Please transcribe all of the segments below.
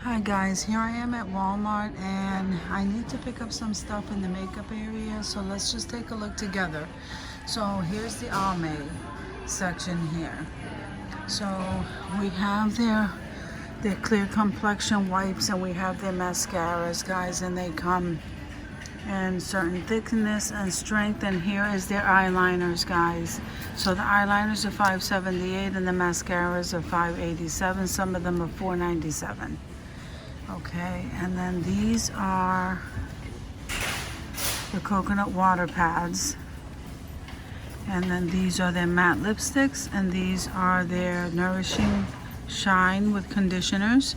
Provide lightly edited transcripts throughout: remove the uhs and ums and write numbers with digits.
Hi guys, here I am at Walmart and I need to pick up some stuff in the makeup area, so let's just take a look together. So here's the Almay section here. So we have their clear complexion wipes and we have their mascaras, guys, and they come in certain thickness and strength. And here is their eyeliners, guys. So the eyeliners are $5.78 and the mascaras are $5.87. Some of them are $4.97. Okay, and then these are the coconut water pads, and then these are their matte lipsticks, and these are their nourishing shine with conditioners.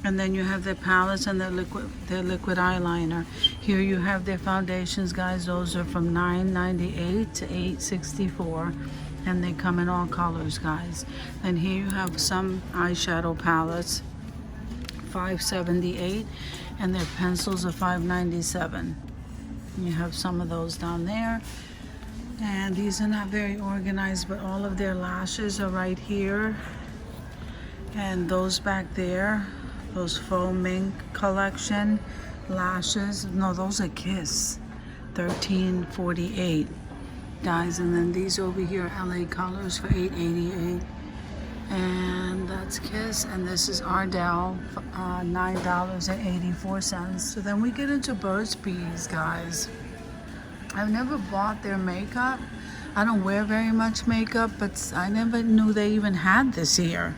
And then you have their palettes and their liquid eyeliner. Here you have their foundations, guys. Those are from $9.98 to $8.64, and they come in all colors, guys. And here you have some eyeshadow palettes, $5.78, and their pencils are $5.97. You have some of those down there, and these are not very organized, but all of their lashes are right here, and those back there, those faux mink collection lashes, no, those are Kiss, $13.48, guys. And then these over here, LA Colors, for $8.88. And that's Kiss, and this is Ardell, $9.84. So then we get into Burt's Bees, guys. I've never bought their makeup. I don't wear very much makeup, but I never knew they even had this here.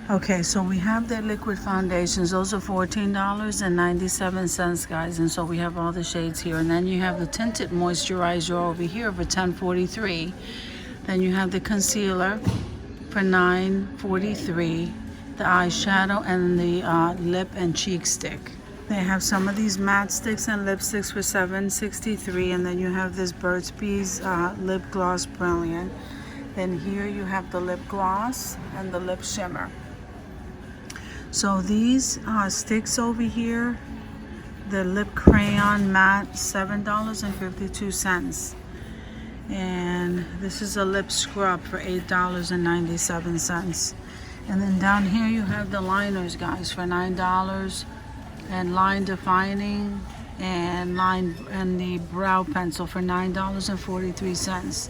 Okay, so we have their liquid foundations. Those are $14.97, guys, and so we have all the shades here. And then you have the tinted moisturizer over here for $10.43. Then you have the concealer for $9.43, the eyeshadow, and the lip and cheek stick. They have some of these matte sticks and lipsticks for $7.63, and then you have this Burt's Bees lip gloss brilliant. Then here you have the lip gloss and the lip shimmer. So these sticks over here, the lip crayon matte, $7.52. And this is a lip scrub for $8.97. And then down here you have the liners, guys, for $9, and line defining and the brow pencil for $9.43.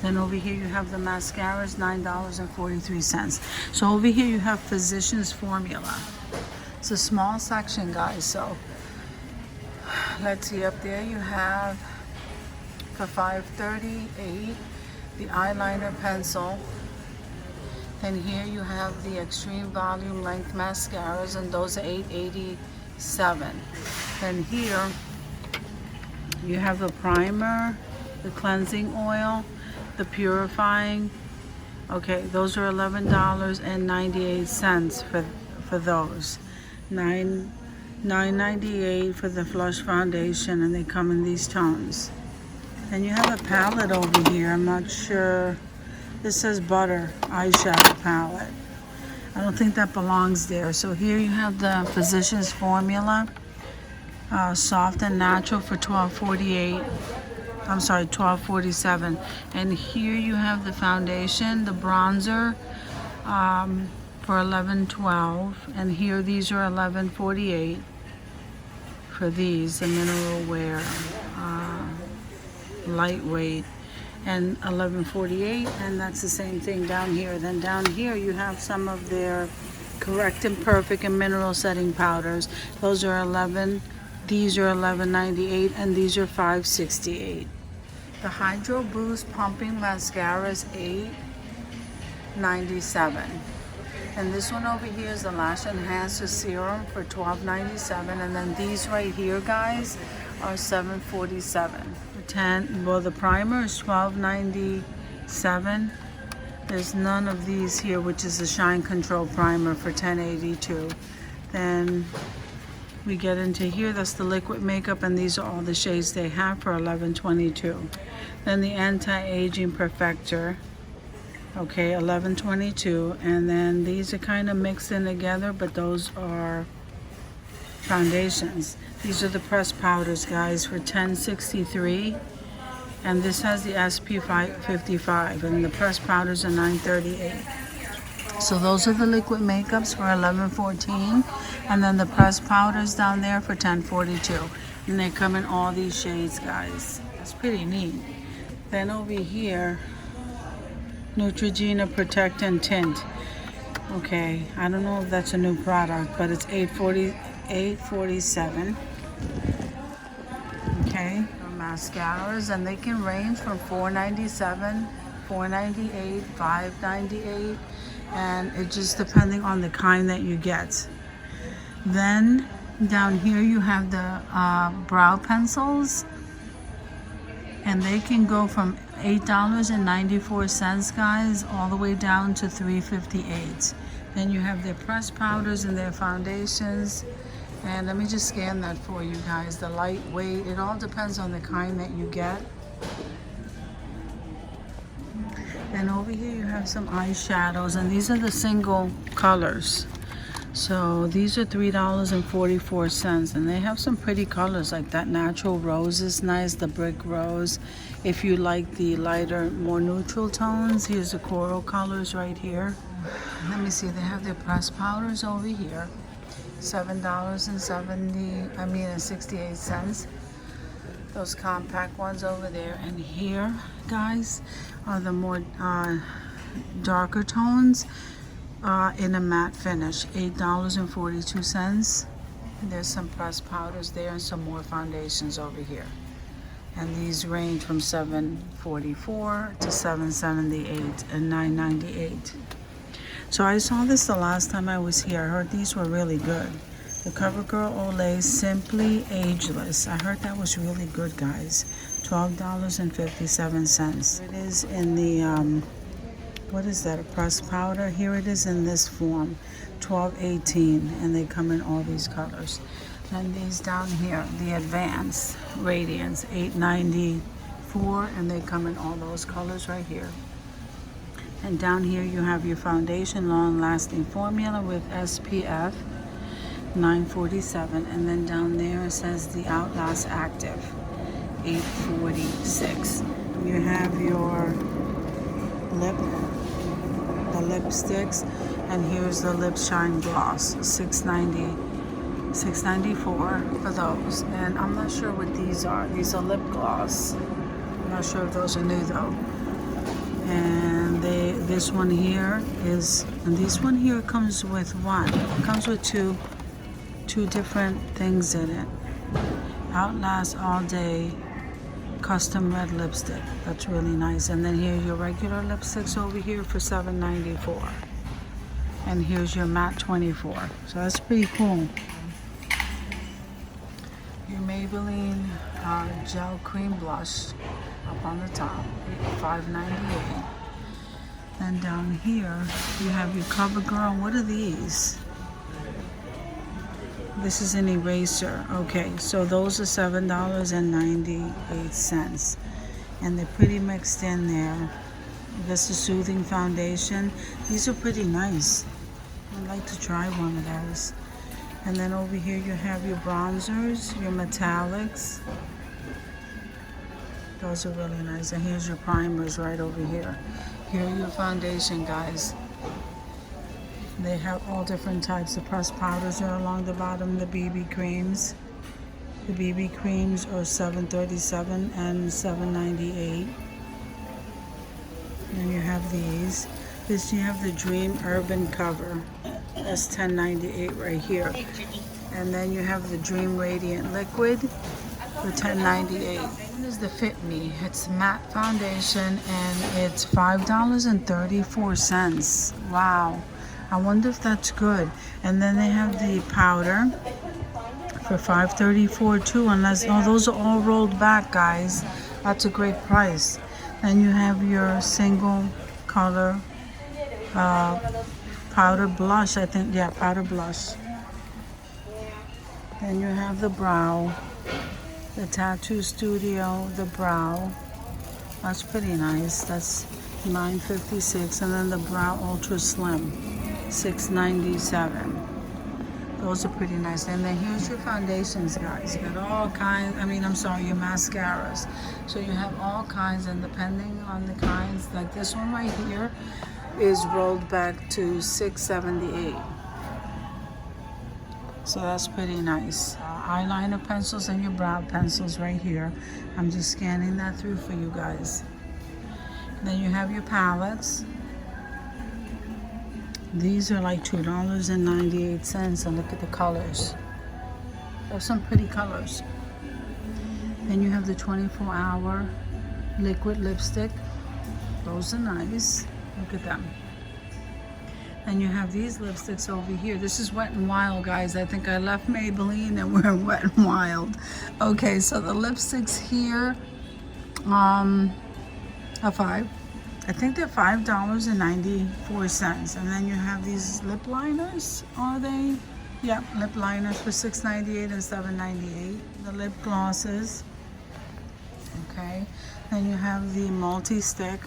Then over here you have the mascaras, $9.43. So over here you have Physicians Formula. It's a small section, guys. So let's see, up there you have for $5.38 the eyeliner pencil. Then here you have the extreme volume length mascaras, and those are $8.87. Then here you have the primer, the cleansing oil, the purifying. Okay, those are $11.98 for those. $9.98 for the Flush Foundation, and they come in these tones. Then you have a palette over here. I'm not sure. This says Butter eyeshadow palette. I don't think that belongs there. So here you have the Physicians Formula, soft and natural, for $12.48. I'm sorry, $12.47. And here you have the foundation, the bronzer, for $11.12. And here these are $11.48 for these, the mineral wear, lightweight, and $11.48. And that's the same thing down here. Then down here you have some of their Correct and Perfect and mineral setting powders. Those are these are $11.98, and these are $5.68. The Hydro Boost Pumping Mascara is $8.97. And this one over here is the Lash Enhancer Serum for $12.97. And then these right here, guys, are $7.47. For $10. Well, the primer is $12.97. There's none of these here, which is the Shine Control Primer for $10.82. Then we get into here, that's the liquid makeup, and these are all the shades they have for $11.22. Then the Anti-Aging Perfector, okay, $11.22. And then these are kind of mixed in together, but those are foundations. These are the pressed powders, guys, for $10.63. And this has the SP 55, and the pressed powders are $9.38. So those are the liquid makeups for $11.14, and then the pressed powders down there for $10.42. And they come in all these shades, guys. That's pretty neat. Then over here, Neutrogena Protect and Tint. Okay, I don't know if that's a new product, but it's $8.47. Okay, mascaras, and they can range from $4.97, $4.98, $5.98, and it just depending on the kind that you get. Then down here you have the brow pencils, and they can go from $8.94, guys, all the way down to $3.58. Then you have their pressed powders and their foundations. And let me just scan that for you guys. The lightweight, it all depends on the kind that you get. Then over here you have some eyeshadows, and these are the single colors. So these are $3.44, and they have some pretty colors, like that natural rose is nice, the brick rose. If you like the lighter, more neutral tones, here's the coral colors right here. Let me see, they have their pressed powders over here. $7.68. Those compact ones over there. And here, guys, are the more darker tones in a matte finish. $8.42. There's some pressed powders there and some more foundations over here. And these range from $7.44 to $7.78 and $9.98. So I saw this the last time I was here. I heard these were really good. The CoverGirl Olay Simply Ageless. I heard that was really good, guys. $12.57. It is in the, what is that, a pressed powder? Here it is in this form, $12.18, and they come in all these colors. And these down here, the Advanced Radiance, $8.94, and they come in all those colors right here. And down here you have your foundation long-lasting formula with SPF, $9.47, and then down there it says the Outlast Active, $8.46. You have your the lipsticks, and here's the Lip Shine Gloss, $6.94 for those. And I'm not sure what these are. These are lip gloss. I'm not sure if those are new though. And this one here is, and this one here comes with one. It comes with two different things in it. Outlast All Day Custom Red Lipstick. That's really nice. And then here your regular lipsticks over here for $7.94. And here's your matte 24. So that's pretty cool. Your Maybelline Gel Cream Blush up on the top, $5.98. And down here you have your CoverGirl. What are these? This is an eraser. Okay, so those are $7.98, and they're pretty mixed in there. This is Soothing Foundation. These are pretty nice. I'd like to try one of those. And then over here you have your bronzers, your metallics. Those are really nice. And here's your primers right over here. Here are your foundation, guys. They have all different types of pressed powders are along the bottom. The BB creams. The BB creams are $7.37 and $7.98. Then you have these. This, you have the Dream Urban Cover. That's $10.98 right here. And then you have the Dream Radiant Liquid for $10.98. This is the Fit Me. It's matte foundation and it's $5.34. Wow. I wonder if that's good. And then they have the powder for $5.34 too, unless, oh, those are all rolled back, guys. That's a great price. Then you have your single color powder blush, I think, yeah, powder blush. Then you have the brow, the Tattoo Studio, the brow. That's pretty nice. That's $9.56, and then the brow ultra slim, $6.97. Those are pretty nice. And then here's your foundations, guys. You got all kinds, your mascaras. So you have all kinds, and depending on the kinds, like this one right here is rolled back to $6.78. So that's pretty nice. Eyeliner pencils and your brow pencils right here. I'm just scanning that through for you guys. Then you have your palettes. These are like $2.98, and look at the colors. There's some pretty colors. Then you have the 24-hour liquid lipstick. Those are nice. Look at them. And you have these lipsticks over here. This is Wet n Wild, guys. I think I left Maybelline and we're in Wet n Wild. Okay, so the lipsticks here are I think they're $5.94. And then you have these lip liners. Are they? Yep, lip liners for $6.98 and $7.98. The lip glosses. Okay. Then you have the multi-stick.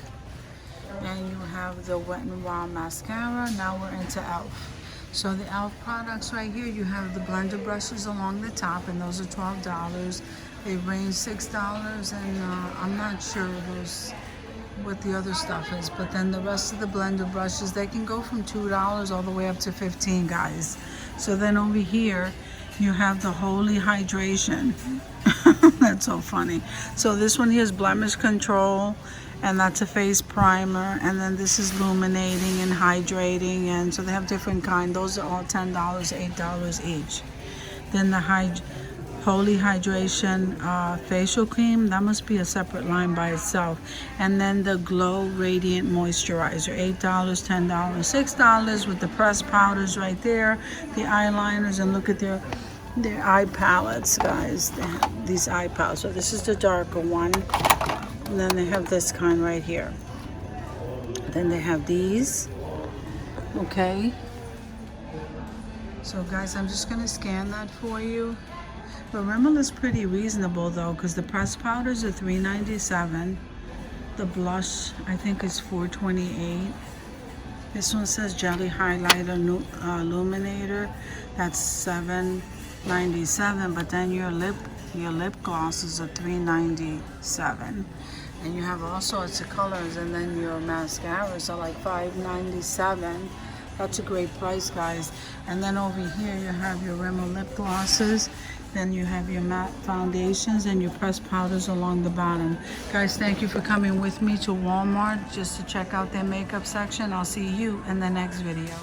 And you have the Wet n Wild mascara. Now we're into e.l.f. So the e.l.f. products right here, you have the blender brushes along the top, and those are $12. They range $6, and I'm not sure what the other stuff is, but then the rest of the blender brushes, they can go from $2 all the way up to $15, guys. So then over here, you have the Holy Hydration. That's so funny. So this one here is blemish control, and that's a face primer, and then this is illuminating and hydrating, and so they have different kind. Those are all $10, $8 each. Then the Holy Hydration facial cream, that must be a separate line by itself. And then the Glow Radiant Moisturizer, $8, $10, $6 with the pressed powders right there, the eyeliners, and look at their eye palettes, guys. They have these eye palettes. So this is the darker one. And then they have this kind right here. Then they have these. Okay. So guys, I'm just gonna scan that for you. But Rimmel is pretty reasonable though, because the pressed powders are $3.97. The blush, I think, is $4.28. This one says Jelly Highlighter Illuminator. That's $7.97. But then your lip glosses are $3.97. And you have all sorts of colors. And then your mascaras are like $5.97. That's a great price, guys. And then over here you have your Rimmel lip glosses. Then you have your matte foundations and your pressed powders along the bottom. Guys, thank you for coming with me to Walmart just to check out their makeup section. I'll see you in the next video.